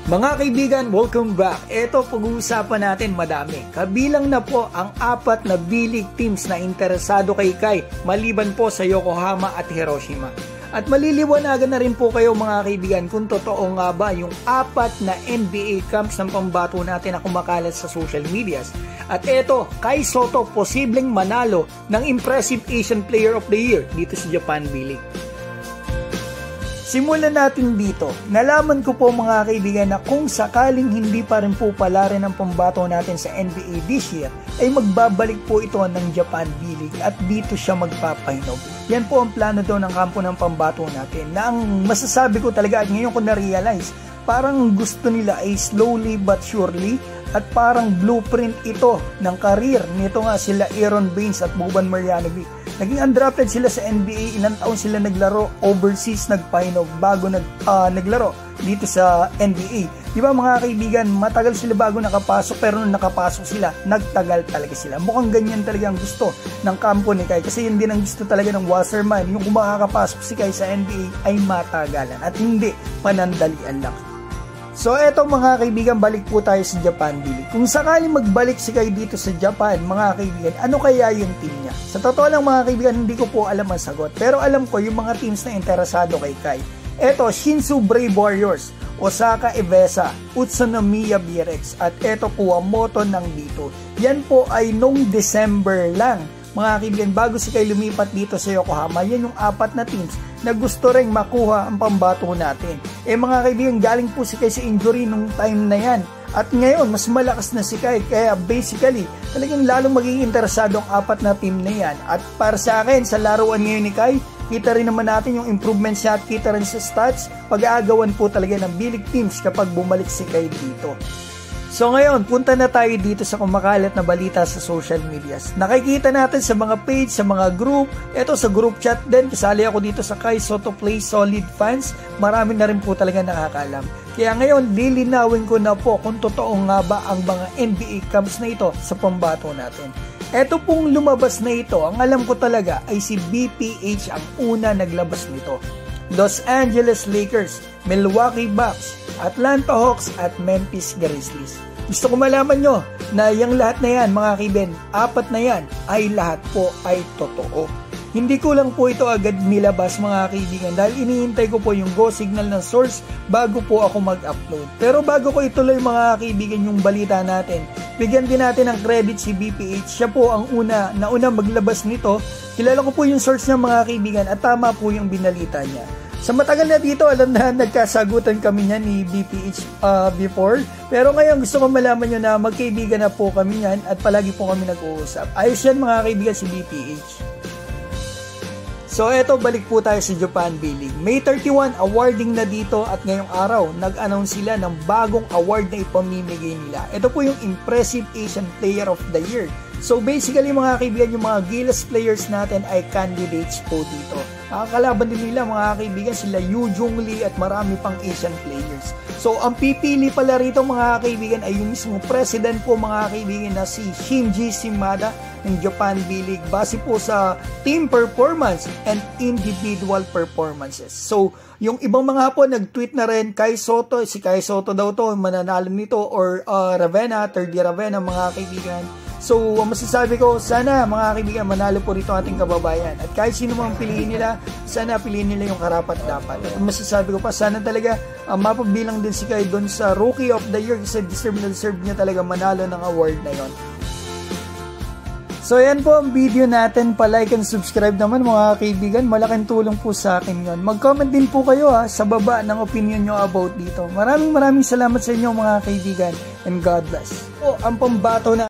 Mga kaibigan, welcome back. Ito, pag-uusapan natin madami. Kabilang na po ang 4 na B-League teams na interesado kay Kai, maliban po sa Yokohama at Hiroshima. At maliliwanagan na rin po kayo mga kaibigan kung totoo nga ba yung 4 na NBA camps ng pambato natin na kumakalat sa social medias. At eto, Kai Sotto posibleng manalo ng Impressive Asian Player of the Year dito sa Japan B-League. Simulan natin dito. Nalaman ko po mga kaibigan na kung sakaling hindi pa rin po pala rin ang pambato natin sa NBA this year, ay magbabalik po ito ng Japan B-League at dito siya magpapahinog. Yan po ang plano daw ng kampo ng pambato natin na ang masasabi ko talaga at ngayon ko na-realize, parang gusto nila ay slowly but surely at parang blueprint ito ng career nito nga sila Aaron Baines at Boban Marjanovic. Naging undrafted sila sa NBA, ilang taon sila naglaro overseas, nagpahinog bago naglaro dito sa NBA. Di ba mga kaibigan, matagal sila bago nakapasok, pero nung nakapasok sila, nagtagal talaga sila. Mukhang ganyan talaga ang gusto ng kampo ni Kai, kasi yun din ang gusto talaga ng Wasserman, yung kung makakapasok si Kai sa NBA ay matagalan at hindi panandalian lang. So eto mga kaibigan, balik po tayo sa Japan B-League. Kung sakaling magbalik si Kai dito sa Japan, mga kaibigan, ano kaya yung team niya? Sa totoo lang mga kaibigan, hindi ko po alam ang sagot. Pero alam ko yung mga teams na interesado kay Kai. Eto, Shinsu Brave Warriors, Osaka Evesa, Utsunomiya Birex, at eto Kuwamoto ng dito. Yan po ay nung December lang. Mga kaibigan, bago si Kai lumipat dito sa Yokohama, yan yung 4 na teams na gusto ring makuha ang pambato natin. Mga kaibigan, galing po si Kai sa injury nung time na yan. At ngayon, mas malakas na si Kai. Kaya basically, talagang lalong magiging interesado ang 4 na team na yan. At para sa akin, sa laruan ngayon ni Kai, kita rin naman natin yung improvement shot, kita rin sa stats, pag-aagawan po talaga ng B-League teams kapag bumalik si Kai dito. So ngayon, punta na tayo dito sa kumakalat na balita sa social medias. Nakikita natin sa mga page, sa mga group, eto sa group chat din, kasali ako dito sa Kai Sotto Play Solid fans, marami na rin po talaga nakakaalam. Kaya ngayon, lilinawin ko na po kung totoo nga ba ang mga NBA camps na ito sa pambato natin. Eto pong lumabas na ito, ang alam ko talaga ay si BPH ang una naglabas nito. Los Angeles Lakers, Milwaukee Bucks, Atlanta Hawks at Memphis Grizzlies. Gusto ko malaman nyo na yung lahat na yan mga kaibigan, 4 na yan ay lahat po ay totoo. Hindi ko lang po ito agad nilabas mga kaibigan dahil inihintay ko po yung go signal ng source bago po ako mag-upload. Pero bago ko ituloy mga kaibigan yung balita natin, bigyan din natin ng credit si BPH. Siya po ang una maglabas nito. Kilala ko po yung source niya mga kaibigan at tama po yung binalita niya. Sa matagal na dito, alam na nagkasagutan kami niya ni BPH before. Pero ngayon gusto ko malaman nyo na magkaibigan na po kami yan at palagi po kami nag-uusap. Ayos yan mga kaibigan si BPH. So eto, balik po tayo sa Japan B-League. May 31 awarding na dito at ngayong araw, nag-announce sila ng bagong award na ipamimigay nila. Ito po yung Impressive Asian Player of the Year. So basically mga kaibigan, yung mga Gilas players natin ay candidates po dito. Nakakalaban din nila mga kaibigan sila Yu Jung Lee at marami pang Asian players. So ang pipili pala rito mga kaibigan ay yung mismo president po mga kaibigan na si Shinji Shimada ng Japan B-League base po sa team performance and individual performances. So yung ibang mga po nag-tweet na rin Kai Sotto, si Kai Sotto daw to mananalo nito or Ravenna, 3rd year Ravenna mga kaibigan. So, masasabi ko, sana mga kaibigan manalo po rito ating kababayan. At kahit sino mang piliin nila, sana piliin nila yung karapat-dapat. At masasabi ko pa, sana talaga mapabilang din si Kai doon sa Rookie of the Year kasi deserve niya talaga manalo ng award na yon. So, yan po ang video natin. Pa-like and subscribe naman mga kaibigan. Malaking tulong po sa akin yon. Mag-comment din po kayo sa baba ng opinion nyo about dito. Maraming salamat sa inyo mga kaibigan and God bless. Ang pambato na